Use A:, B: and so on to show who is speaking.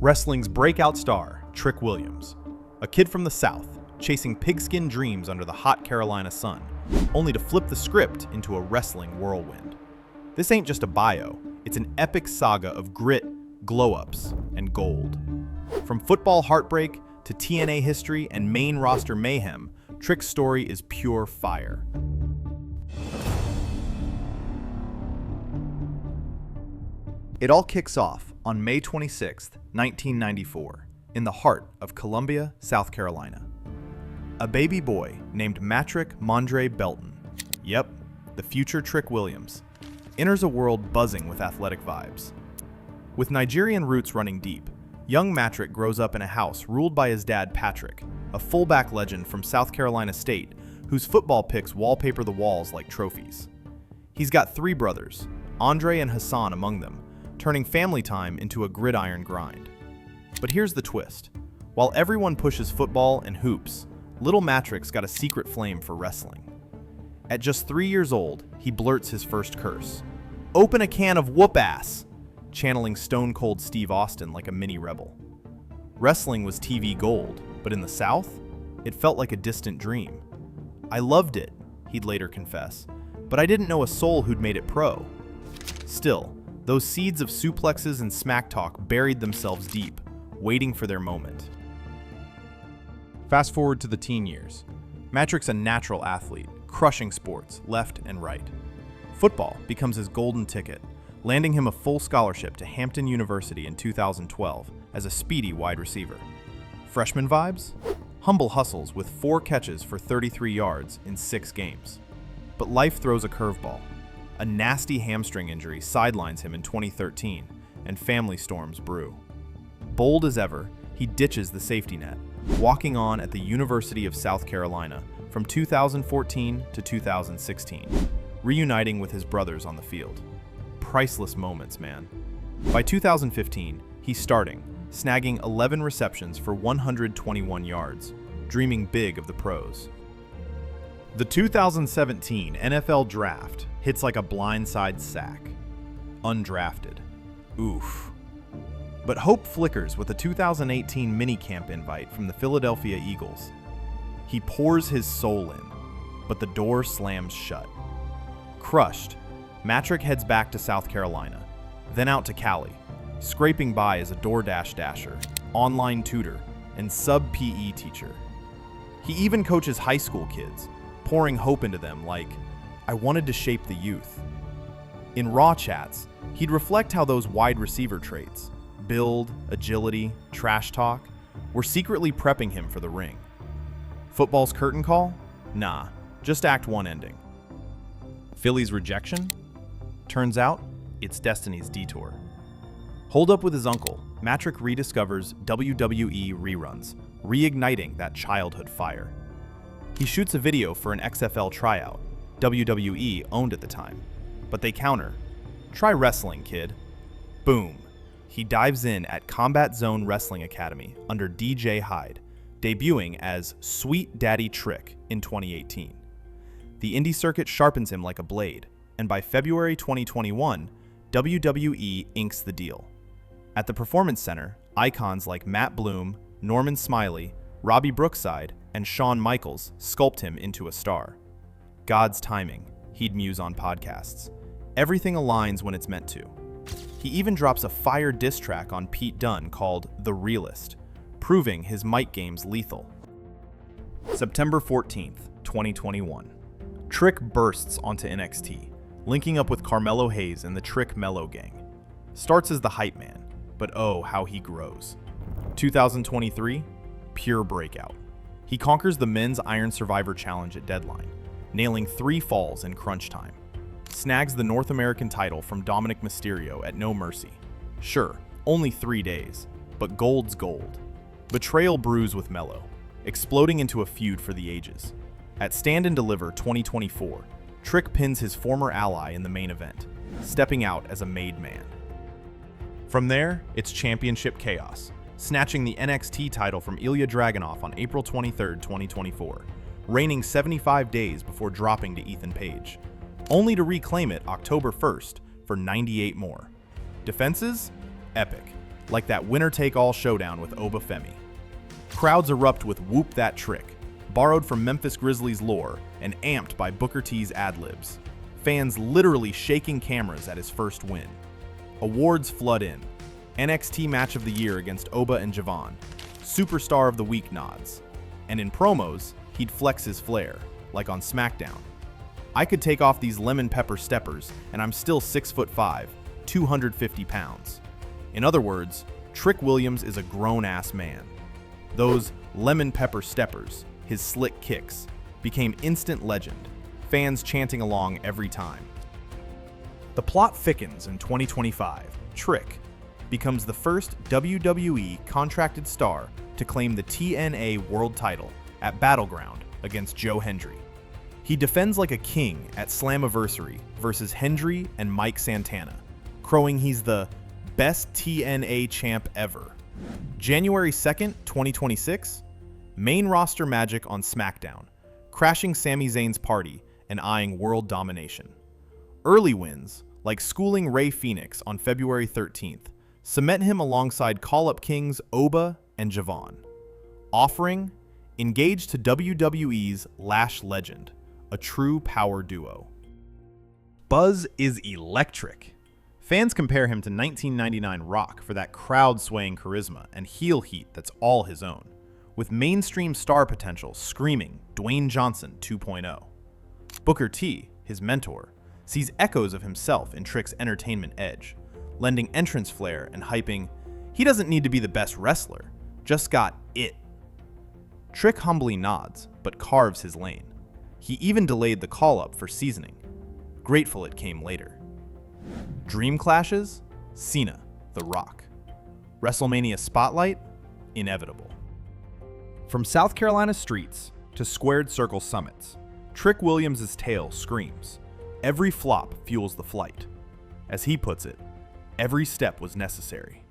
A: Wrestling's breakout star, Trick Williams. A kid from the South, chasing pigskin dreams under the hot Carolina sun, only to flip the script into a wrestling whirlwind. This ain't just a bio, it's an epic saga of grit, glow-ups, and gold. From football heartbreak to TNA history and main roster mayhem, Trick's story is pure fire. It all kicks off on May 26, 1994, in the heart of Columbia, South Carolina. A baby boy named Matrick Belton, yep, the future Trick Williams, enters a world buzzing with athletic vibes. With Nigerian roots running deep, young Matrick grows up in a house ruled by his dad Patrick, a fullback legend from South Carolina State whose football picks wallpaper the walls like trophies. He's got three brothers, Andre and Hassan among them, turning family time into a gridiron grind. But here's the twist. While everyone pushes football and hoops, little Matrick's got a secret flame for wrestling. At just 3 years old, he blurts his first curse. "Open a can of whoop ass!" channeling Stone Cold Steve Austin like a mini rebel. Wrestling was TV gold, but in the South, it felt like a distant dream. "I loved it," he'd later confess, "but I didn't know a soul who'd made it pro." Still, those seeds of suplexes and smack talk buried themselves deep, waiting for their moment. Fast forward to the teen years. Matrick's a natural athlete, crushing sports left and right. Football becomes his golden ticket, landing him a full scholarship to Hampton University in 2012 as a speedy wide receiver. Freshman vibes? Humble hustles with 4 catches for 33 yards in 6 games. But life throws a curveball. A nasty hamstring injury sidelines him in 2013, and family storms brew. Bold as ever, he ditches the safety net, walking on at the University of South Carolina from 2014 to 2016, reuniting with his brothers on the field. Priceless moments, man. By 2015, he's starting, snagging 11 receptions for 121 yards, dreaming big of the pros. The 2017 NFL Draft hits like a blindside sack. Undrafted. Oof. But hope flickers with a 2018 minicamp invite from the Philadelphia Eagles. He pours his soul in, but the door slams shut. Crushed, Matrick heads back to South Carolina, then out to Cali, scraping by as a DoorDash dasher, online tutor, and sub-PE teacher. He even coaches high school kids, pouring hope into them like, "I wanted to shape the youth." In Raw chats, he'd reflect how those wide receiver traits, build, agility, trash talk, were secretly prepping him for the ring. Football's curtain call? Nah, just Act 1 ending. Philly's rejection? Turns out, it's destiny's detour. Holed up with his uncle, Matrick rediscovers WWE reruns, reigniting that childhood fire. He shoots a video for an XFL tryout, WWE owned at the time, but they counter, "Try wrestling, kid." Boom. He dives in at Combat Zone Wrestling Academy under DJ Hyde, debuting as Sweet Daddy Trick in 2018. The indie circuit sharpens him like a blade, and by February 2021, WWE inks the deal. At the Performance Center, icons like Matt Bloom, Norman Smiley, Robbie Brookside, and Shawn Michaels sculpt him into a star. God's timing, he'd muse on podcasts. Everything aligns when it's meant to. He even drops a fire diss track on Pete Dunne called The Realist, proving his mic game's lethal. September 14th, 2021. Trick bursts onto NXT, linking up with Carmelo Hayes and the Trick Mello Gang. Starts as the hype man, but oh, how he grows. 2023, pure breakout. He conquers the Men's Iron Survivor Challenge at Deadline, nailing 3 falls in crunch time. Snags the North American title from Dominic Mysterio at No Mercy. Sure, only 3 days, but gold's gold. Betrayal brews with Mello, exploding into a feud for the ages. At Stand and Deliver 2024, Trick pins his former ally in the main event, stepping out as a made man. From there, it's championship chaos, snatching the NXT title from Ilya Dragunov on April 23, 2024, reigning 75 days before dropping to Ethan Page, only to reclaim it October 1st for 98 more. Defenses? Epic. like that winner-take-all showdown with Oba Femi. Crowds erupt with Whoop That Trick, borrowed from Memphis Grizzlies lore and amped by Booker T's ad-libs. Fans literally shaking cameras at his first win. Awards flood in. NXT Match of the Year against Oba and Javon. Superstar of the Week nods. And in promos, he'd flex his flair, like on SmackDown. I could take off these lemon pepper steppers, and I'm still 6'5", 250 pounds. In other words, Trickwilliams is a grown-ass man. Those lemon pepper steppers, his slick kicks, became instant legend, fans chanting along every time. The plot thickens in 2025. Trick becomes the first WWE contracted star to claim the TNA World Title at Battleground against Joe Hendry. He defends like a king at Slammiversary versus Hendry and Mike Santana, crowing he's the best TNA champ ever. January 2nd, 2026, main roster magic on SmackDown, crashing Sami Zayn's party and eyeing world domination. Early wins, like schooling Rey Fenix on February 13th, cement him alongside call-up kings Oba and Javon. Offering, engaged to WWE's Lash Legend, a true power duo. Buzz is electric. Fans compare him to 1999 Rock for that crowd-swaying charisma and heel heat that's all his own, with mainstream star potential screaming Dwayne Johnson 2.0. Booker T, his mentor, sees echoes of himself in Trick's entertainment edge, lending entrance flair and hyping, he doesn't need to be the best wrestler, just got it. Trick humbly nods, but carves his lane. He even delayed the call-up for seasoning. Grateful it came later. Dream clashes? Cena, The Rock. WrestleMania spotlight? Inevitable. From South Carolina streets to squared circle summits, Trickwilliams' tale screams. Every flop fuels the flight. As he puts it, every step was necessary.